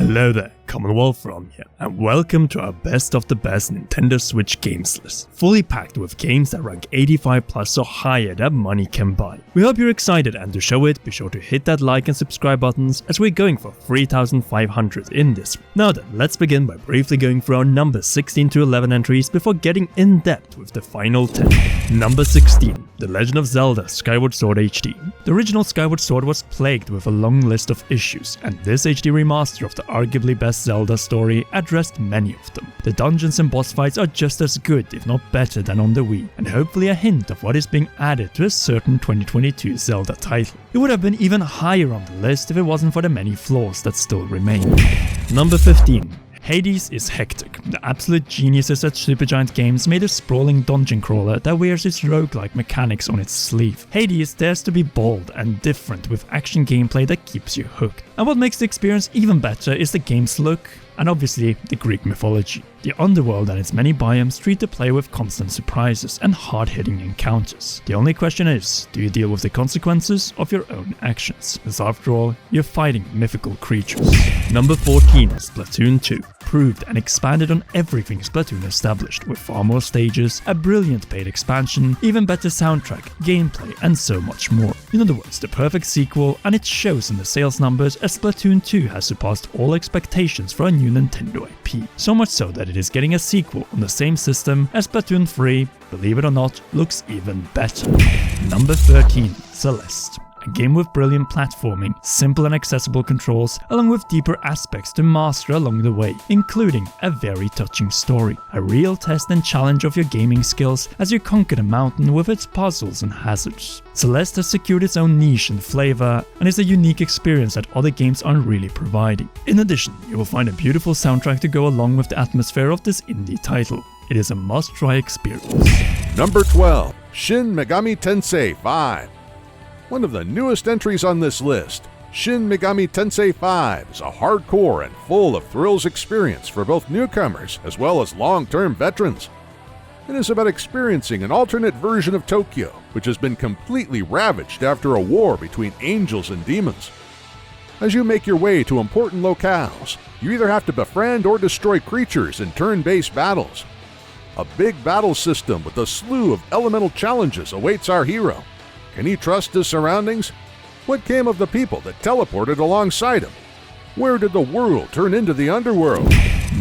Hello there, Commonwealth from here, and welcome to our best of the best Nintendo Switch games list, fully packed with games that rank 85 plus or higher that money can buy. We hope you're excited, and to show it, be sure to hit that like and subscribe buttons as we're going for 3,500 in this one. Now then, let's begin by briefly going through our number 16 to 11 entries before getting in depth with the final 10. Number 16. The Legend of Zelda Skyward Sword HD. The original Skyward Sword was plagued with a long list of issues, and this HD remaster of the arguably best Zelda story addressed many of them. The dungeons and boss fights are just as good, if not better, than on the Wii, and hopefully a hint of what is being added to a certain 2022 Zelda title. It would have been even higher on the list if it wasn't for the many flaws that still remain. Number 15. Hades is hectic. The absolute geniuses at Supergiant Games made a sprawling dungeon crawler that wears its roguelike mechanics on its sleeve. Hades dares to be bold and different with action gameplay that keeps you hooked. And what makes the experience even better is the game's look, and obviously the Greek mythology. The underworld and its many biomes treat the player with constant surprises and hard-hitting encounters. The only question is, do you deal with the consequences of your own actions? As after all, you're fighting mythical creatures. Number 14. Splatoon 2. Proved and expanded on everything Splatoon established, with far more stages, a brilliant paid expansion, even better soundtrack, gameplay, and so much more. In other words, the perfect sequel, and it shows in the sales numbers as Splatoon 2 has surpassed all expectations for a new Nintendo IP. So much so that it is getting a sequel on the same system as Splatoon 3, believe it or not, looks even better. Number 13. Celeste. A game with brilliant platforming, simple and accessible controls, along with deeper aspects to master along the way, including a very touching story. A real test and challenge of your gaming skills as you conquer the mountain with its puzzles and hazards. Celeste has secured its own niche and flavor, and is a unique experience that other games aren't really providing. In addition, you will find a beautiful soundtrack to go along with the atmosphere of this indie title. It is a must-try experience. Number 12. Shin Megami Tensei 5. One of the newest entries on this list, Shin Megami Tensei 5 is a hardcore and full of thrills experience for both newcomers as well as long-term veterans. It is about experiencing an alternate version of Tokyo, which has been completely ravaged after a war between angels and demons. As you make your way to important locales, you either have to befriend or destroy creatures in turn-based battles. A big battle system with a slew of elemental challenges awaits our hero. Can he trust his surroundings? What came of the people that teleported alongside him? Where did the world turn into the underworld?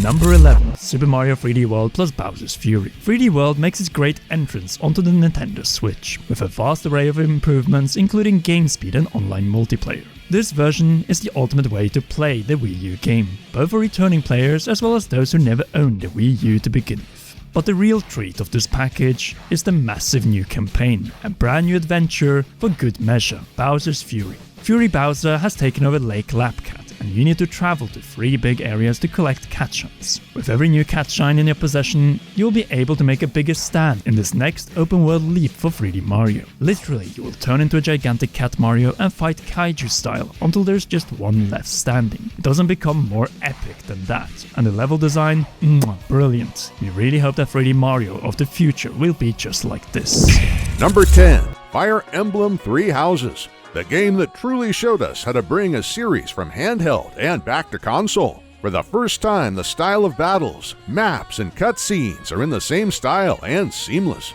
Number 11. Super Mario 3D World plus Bowser's Fury. 3D World makes its great entrance onto the Nintendo Switch, with a vast array of improvements including game speed and online multiplayer. This version is the ultimate way to play the Wii U game, both for returning players as well as those who never owned the Wii U to begin with. But the real treat of this package is the massive new campaign, a brand new adventure for good measure, Bowser's Fury. Fury Bowser has taken over Lake Lapcat, and you need to travel to 3 big areas to collect cat shines. With every new cat shine in your possession, you'll be able to make a bigger stand in this next open world leap for 3D Mario. Literally, you will turn into a gigantic cat Mario and fight kaiju style until there's just one left standing. It doesn't become more epic than that, and the level design, brilliant. We really hope that 3D Mario of the future will be just like this. Number 10. Fire Emblem 3 Houses. The game that truly showed us how to bring a series from handheld and back to console. For the first time, the style of battles, maps, and cutscenes are in the same style and seamless.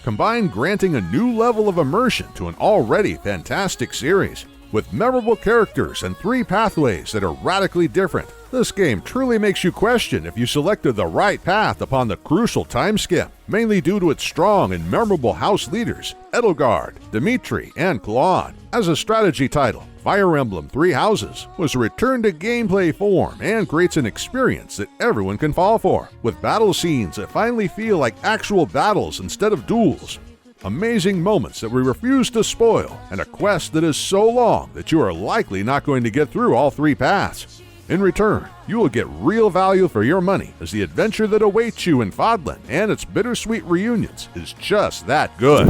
Combine granting a new level of immersion to an already fantastic series. With memorable characters and 3 pathways that are radically different, this game truly makes you question if you selected the right path upon the crucial time skip, mainly due to its strong and memorable house leaders, Edelgard, Dimitri, and Claude. As a strategy title, Fire Emblem 3 Houses was a return to gameplay form and creates an experience that everyone can fall for, with battle scenes that finally feel like actual battles instead of duels. Amazing moments that we refuse to spoil, and a quest that is so long that you are likely not going to get through all 3 paths. In return, you will get real value for your money, as the adventure that awaits you in Fodlan and its bittersweet reunions is just that good.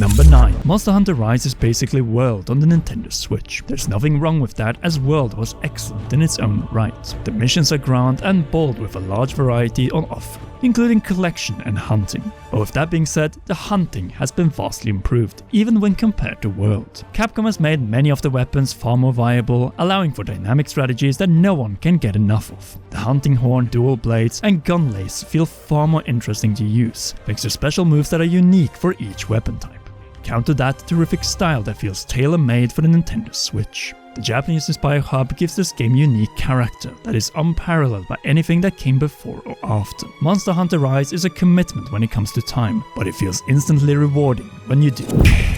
Number 9. Monster Hunter Rise is basically World on the Nintendo Switch. There's nothing wrong with that, as World was excellent in its own right. The missions are grand and bold with a large variety on offer. including collection and hunting. But with that being said, the hunting has been vastly improved, even when compared to World. Capcom has made many of the weapons far more viable, allowing for dynamic strategies that no one can get enough of. The hunting horn, dual blades, and gun lace feel far more interesting to use, thanks to special moves that are unique for each weapon type. Counter that terrific style that feels tailor-made for the Nintendo Switch. The Japanese-inspired hub gives this game unique character that is unparalleled by anything that came before or after. Monster Hunter Rise is a commitment when it comes to time, but it feels instantly rewarding when you do.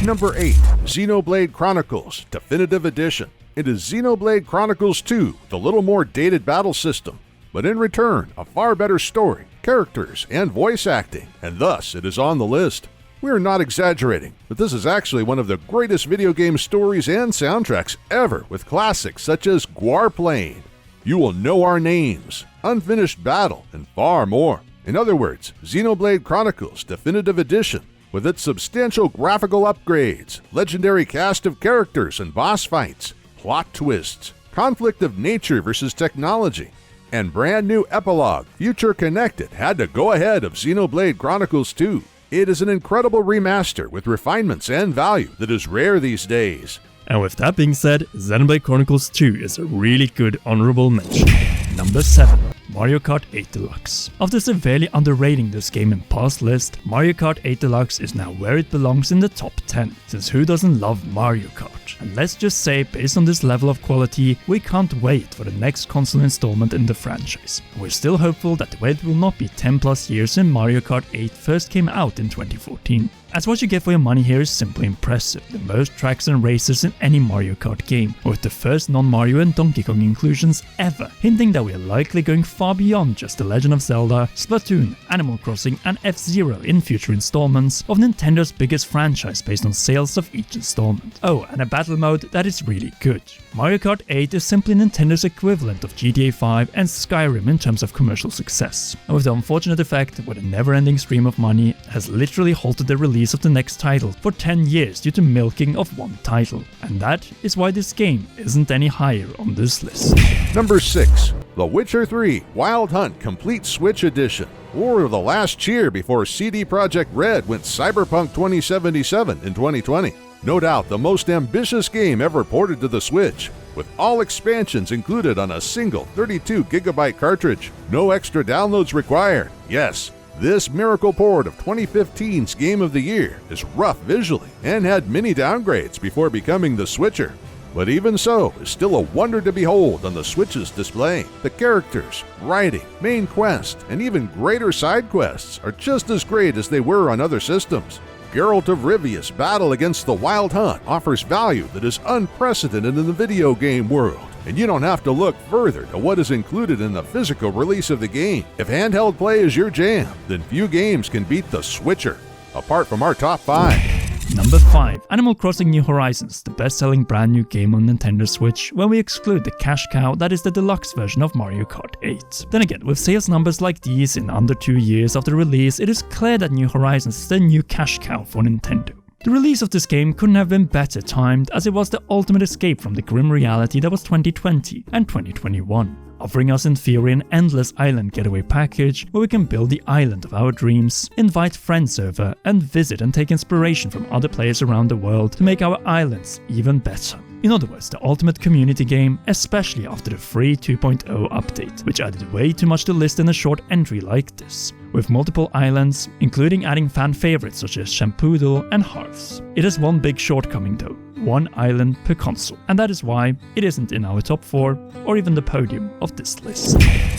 Number 8. Xenoblade Chronicles Definitive Edition. It is Xenoblade Chronicles 2 with a little more dated battle system, but in return, a far better story, characters, and voice acting, and thus it is on the list. We are not exaggerating, but this is actually one of the greatest video game stories and soundtracks ever, with classics such as Guarplane, You Will Know Our Names, Unfinished Battle, and far more. In other words, Xenoblade Chronicles Definitive Edition, with its substantial graphical upgrades, legendary cast of characters and boss fights, plot twists, conflict of nature versus technology, and brand new epilogue, Future Connected, had to go ahead of Xenoblade Chronicles 2. It is an incredible remaster with refinements and value that is rare these days. And with that being said, Xenoblade Chronicles 2 is a really good honorable mention. Number 7. Mario Kart 8 Deluxe. After severely underrating this game in past lists, Mario Kart 8 Deluxe is now where it belongs in the top 10, since who doesn't love Mario Kart? And let's just say, based on this level of quality, we can't wait for the next console installment in the franchise. We're still hopeful that the wait will not be 10 plus years since Mario Kart 8 first came out in 2014. As what you get for your money here is simply impressive, the most tracks and races in any Mario Kart game, with the first non-Mario and Donkey Kong inclusions ever, hinting that we are likely going far beyond just The Legend of Zelda, Splatoon, Animal Crossing and F-Zero in future installments of Nintendo's biggest franchise based on sales of each installment. Oh, and a battle mode that is really good. Mario Kart 8 is simply Nintendo's equivalent of GTA 5 and Skyrim in terms of commercial success, and with the unfortunate effect where the never-ending stream of money has literally halted the release of the next title for 10 years due to milking of one title. And that is why this game isn't any higher on this list. Number 6. The Witcher 3 Wild Hunt Complete Switch Edition, or the last cheer before CD Projekt Red went Cyberpunk 2077 in 2020. No doubt the most ambitious game ever ported to the Switch, with all expansions included on a single 32GB cartridge. No extra downloads required. Yes, this miracle port of 2015's Game of the Year is rough visually and had many downgrades before becoming the Switcher. But even so, is still a wonder to behold on the Switch's display. The characters, writing, main quest, and even greater side quests are just as great as they were on other systems. Geralt of Rivia's battle against the Wild Hunt offers value that is unprecedented in the video game world, and you don't have to look further to what is included in the physical release of the game. If handheld play is your jam, then few games can beat the Switcher. Apart from our top 5. Number 5. Animal Crossing New Horizons, the best-selling brand new game on Nintendo Switch, when we exclude the cash cow that is the deluxe version of Mario Kart 8. Then again, with sales numbers like these in under 2 years after release, it is clear that New Horizons is the new cash cow for Nintendo. The release of this game couldn't have been better timed, as it was the ultimate escape from the grim reality that was 2020 and 2021. Offering us in theory an endless island getaway package where we can build the island of our dreams, invite friends over, and visit and take inspiration from other players around the world to make our islands even better. In other words, the ultimate community game, especially after the free 2.0 update, which added way too much to list in a short entry like this, with multiple islands, including adding fan favorites such as Shampoodle and Hearths. It has one big shortcoming though, one island per console, and that is why it isn't in our top 4 or even the podium of this list.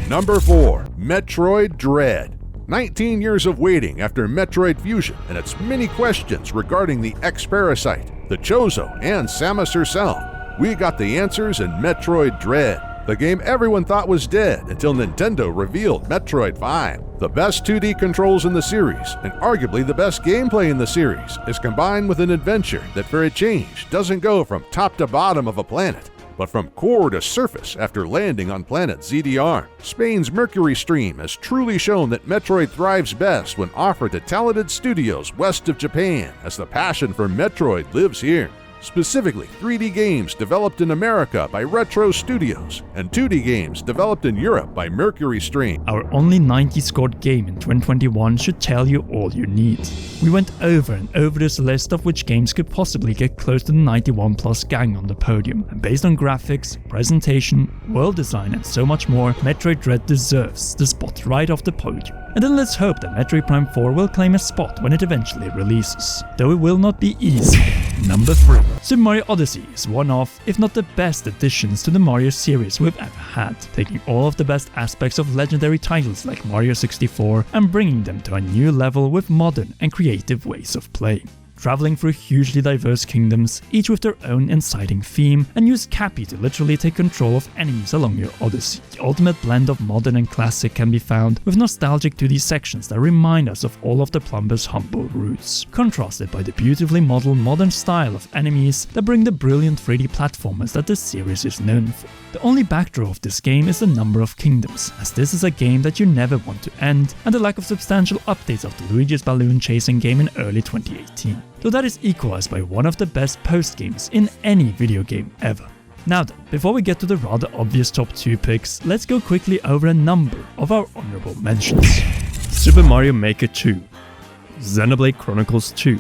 Number 4. Metroid Dread. 19 years of waiting after Metroid Fusion and its many questions regarding the X-Parasite, the Chozo, and Samus herself. We got the answers in Metroid Dread, the game everyone thought was dead until Nintendo revealed Metroid 5. The best 2D controls in the series, and arguably the best gameplay in the series, is combined with an adventure that for a change doesn't go from top to bottom of a planet, but from core to surface after landing on planet ZDR. Spain's Mercury Stream has truly shown that Metroid thrives best when offered to talented studios west of Japan, as the passion for Metroid lives here. specifically 3D games developed in America by Retro Studios and 2D games developed in Europe by Mercury Stream. Our only 90 scored game in 2021 should tell you all you need. We went over and over this list of which games could possibly get close to the 91 plus gang on the podium, and based on graphics, presentation, world design and so much more, Metroid Dread deserves the spot right off the podium. And then let's hope that Metroid Prime 4 will claim a spot when it eventually releases, though it will not be easy. Number 3. Super Mario Odyssey is one of, if not the best additions to the Mario series we've ever had, taking all of the best aspects of legendary titles like Mario 64 and bringing them to a new level with modern and creative ways of playing. Traveling through hugely diverse kingdoms, each with their own inciting theme, and use Cappy to literally take control of enemies along your Odyssey. The ultimate blend of modern and classic can be found with nostalgic 2D sections that remind us of all of the Plumber's humble roots, contrasted by the beautifully modeled modern style of enemies that bring the brilliant 3D platformers that the series is known for. The only backdraw of this game is the number of kingdoms, as this is a game that you never want to end, and the lack of substantial updates of the Luigi's balloon chasing game in early 2018. Though that is equalized by one of the best post-games in any video game ever. Now then, before we get to the rather obvious top 2 picks, let's go quickly over a number of our honorable mentions. Super Mario Maker 2, Xenoblade Chronicles 2,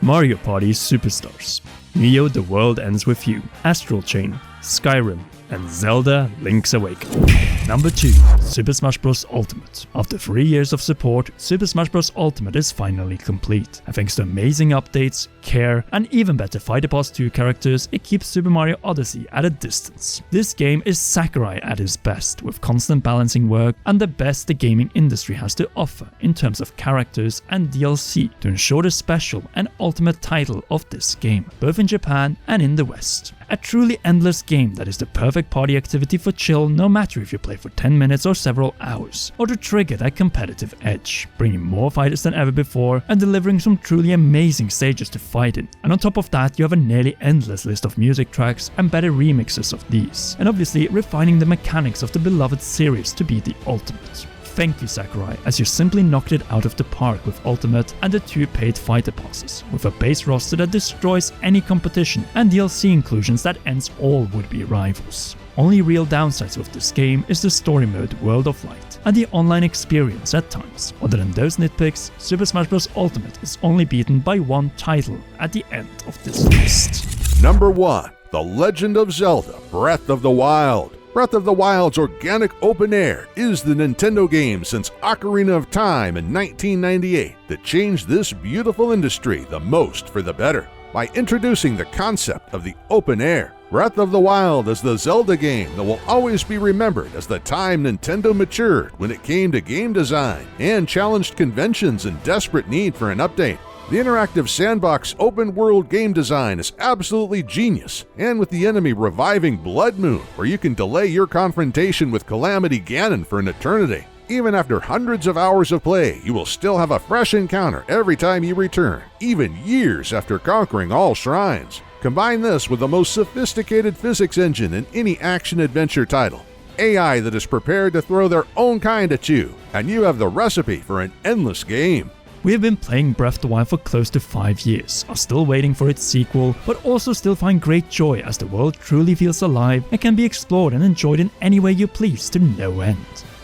Mario Party Superstars, Neo The World Ends With You, Astral Chain, Skyrim, and Zelda Link's Awakening. Number 2. Super Smash Bros. Ultimate. After 3 years of support, Super Smash Bros. Ultimate is finally complete, and thanks to amazing updates, care, and even better Fighter Pass 2 characters, it keeps Super Mario Odyssey at a distance. This game is Sakurai at his best, with constant balancing work and the best the gaming industry has to offer in terms of characters and DLC to ensure the special and ultimate title of this game, both in Japan and in the West. A truly endless game that is the perfect party activity for chill, no matter if you play for 10 minutes or several hours, or to trigger that competitive edge, bringing more fighters than ever before and delivering some truly amazing stages to fight in. And on top of that, you have a nearly endless list of music tracks and better remixes of these, and obviously refining the mechanics of the beloved series to be the ultimate. Thank you Sakurai, as you simply knocked it out of the park with Ultimate and the 2 paid fighter passes, with a base roster that destroys any competition and DLC inclusions that ends all would-be rivals. Only real downsides with this game is the story mode World of Light and the online experience at times. Other than those nitpicks, Super Smash Bros. Ultimate is only beaten by one title at the end of this list. Number 1. The Legend of Zelda Breath of the Wild. Breath of the Wild's organic open air is the Nintendo game since Ocarina of Time in 1998 that changed this beautiful industry the most for the better. By introducing the concept of the open air, Breath of the Wild is the Zelda game that will always be remembered as the time Nintendo matured when it came to game design and challenged conventions in desperate need for an update. The interactive sandbox open-world game design is absolutely genius, and with the enemy reviving Blood Moon, where you can delay your confrontation with Calamity Ganon for an eternity. Even after hundreds of hours of play, you will still have a fresh encounter every time you return, even years after conquering all shrines. Combine this with the most sophisticated physics engine in any action-adventure title, AI that is prepared to throw their own kind at you, and you have the recipe for an endless game. We have been playing Breath of the Wild for close to 5 years, are still waiting for its sequel, but also still find great joy as the world truly feels alive and can be explored and enjoyed in any way you please to no end.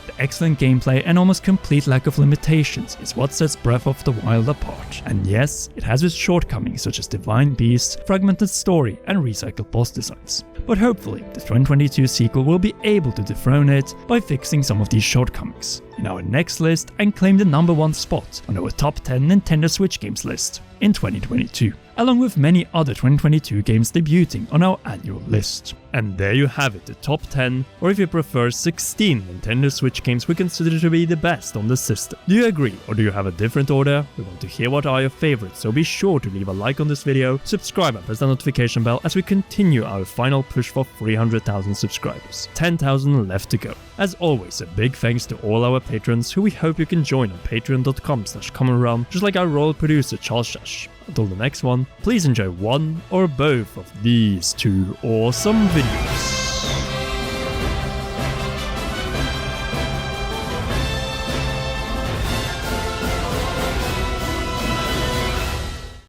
The excellent gameplay and almost complete lack of limitations is what sets Breath of the Wild apart. And yes, it has its shortcomings such as divine beasts, fragmented story and recycled boss designs. But hopefully, the 2022 sequel will be able to dethrone it by fixing some of these shortcomings in our next list and claim the number 1 spot on our top 10 Nintendo Switch games list in 2022, along with many other 2022 games debuting on our annual list. And there you have it, the top 10, or if you prefer 16 Nintendo Switch games we consider to be the best on the system. Do you agree, or do you have a different order? We want to hear what are your favorites, so be sure to leave a like on this video, subscribe and press the notification bell as we continue our final push for 300,000 subscribers. 10,000 left to go. As always, a big thanks to all our patrons who we hope you can join on patreon.com/commonrealm, just like our royal producer Charles Shash. Until the next one, please enjoy one or both of these 2 awesome videos.